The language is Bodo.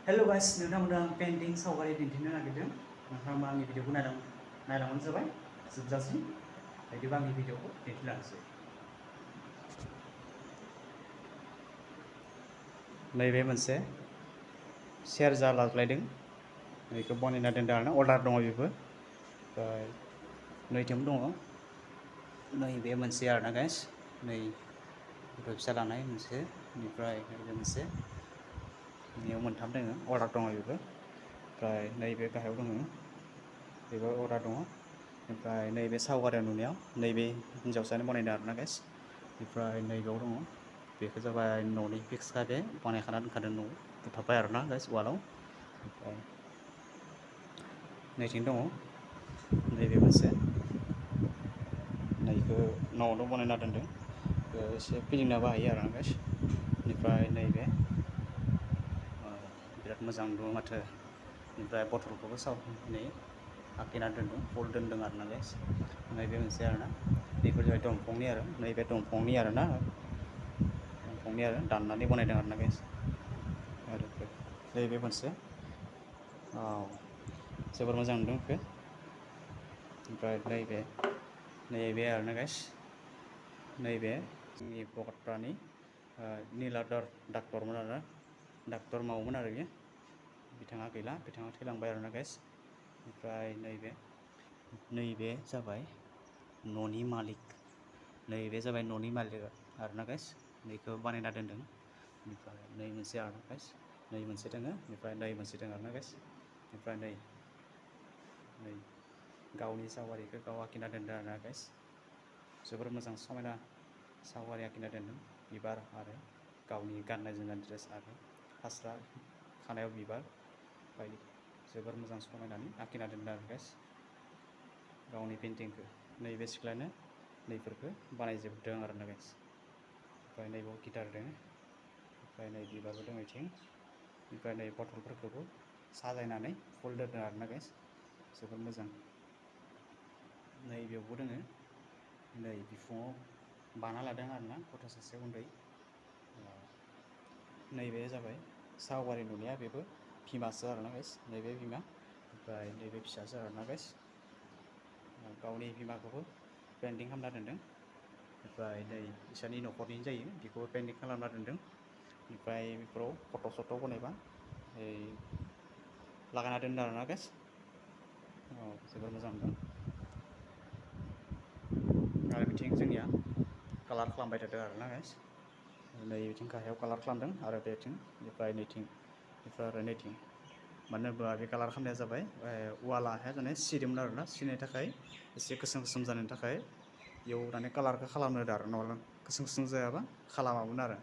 हेलो गाइस, नोंथांमोननो आं पेइन्टिं सावगारि दिन्थिनो नागिरदों। नोंथाङा आंनि भिडिअखौ नायलांबानो जाबाय जोबजासिम। बिदिबा आंनि भिडिअखौ दिन्थिलांसै। नैबे मोनसे सेरजा लाज्लायदों, बेखौ बनायना दोनदों आरोना, अर्डार दङ बेबो। ओमफ्राय नैथिंबो दङ, नैबे मोनसे आरोना गाइस, नै गथ' फिसा लानाय मोनसे, बेनिफ्राय नैबे मोनसे, बेयाव मोनथाम दङ, अर्डार दङ बेबो। ओमफ्राय नैबे गाहायाव दङ, बेबो अर्डार दङ। ओमफ्राय नैबे सावगारियाव नुनायाव नैबे हिन्जावसायानो बनायदों आरोना गाइस। ओमफ्राय नैबेयाव दङ, बेखौ जाबाय न'नि फिक्सखा, बे बानायखाना दोनखादों, न'आव बुथाबबाय आरोना गाइस वालाव। ओमफ्राय नैथिं दङ नैबे मोनसे, नैखौ न'आवनो बनायना दोनदों, एसे फिदिंनाबो हायो आरोना गाइस। बेनिफ्राय नैबे बिराद मोजां दङ माथो। बेनिफ्राय बथलखौबो नै आखिना दोनदों, फुल दोनदों आरोना गाइस। नैबे मोनसे आरोना, बेफोर जाबाय दंफांनि आरो, नैबे दंफांनि आरोना, दंफांनि आरो दाननानै बनायदों आरोना गाइस। आरो नैबे मोनसे, जोबोर मोजां नुदों बेखौ। ओमफ्राय नैबे आरोना गाइस, नैबे जोंनि भकतपारानि नीलाधर डाक्टरमोन आरो, डाक्टर मावोमोन आरो बेयो, बिथाङा गैला, बिथाङा थैलांबाय आरोना गाइस। ओमफ्राय नैबे जाबाय न'नि मालिक, नैबे जाबाय न'नि मालिक आरोना गाइस, बेखौ बानायना दोनदों। बेनिफ्राय नै मोनसे आरोना गाइस, नै मोनसे दङ, बेनिफ्राय नै मोनसे दङ आरोना गाइस। ओमफ्राय नै गावनि सावगारिखौ गाव आखिना दोनदों आरोना गाइस। जोबोर मोजां समायना सावगारि आखिना दोनदों, बिबार आरो गावनि गाननाय जोमनाय ड्रेस आरो फास्रा, खानायाव बिबार बायदि, जोबोर मोजां समायनानै आखिना दोनदों आरो गाइस गावनि पेइन्टिंखौ। नैबे सिख्लायानो नैफोरखौ बानायजोबदों आरोना गाइस। ओमफ्राय नैबाव गिटार दङ, ओमफ्राय नै बिबारबो दङ बेथिं, ओमफ्राय नै बथलफोरखौबो साजायनानै फुल दोनदों आरोना गाइस, जोबोर मोजां। नै बेयावबो दोङो, नै बिखुङाव बाना लादों आरोना गथ' सासे उन्दै। नैबे जाबाय सावगारि नुनाया, बेबो बिमासो आरोना गाइस, नैबे बिमा, ओमफ्राय नैबे फिसासो आरोना गाइस। गावनि बिमाखौबो पेइन्टिं खालामना दोनदों। ओमफ्राय नै बिसोरनि न'खरनि जायो, बेखौबो पेइन्टिं खालामना दोनदों। ओमफ्राय बेफोराव फट' बनायबा लागायना दोनदों आरोना गाइस। जोबोर मोजां नुदों। आरो बिथिं जोंनिया कालार खालामबाय थादों आरोना गाइस, नै बिथिं गाहायाव कालार खालामदों, आरो बेथिं, बेनिफ्राय नैथिं, बेनिफ्राय आरो नैथिं। मानो होनोब्ला बे कालार खालामनाया जाबाय वालाहाय माने सिदोंमोन आरोना, सिनायनि थाखाय एसे गोसोम गोसोम जानायनि थाखाय बेयाव माने कालारखौ खालामनो होदों आरो, नङाब्ला गोसोम गोसोम जायाबा खालामामोन आरो।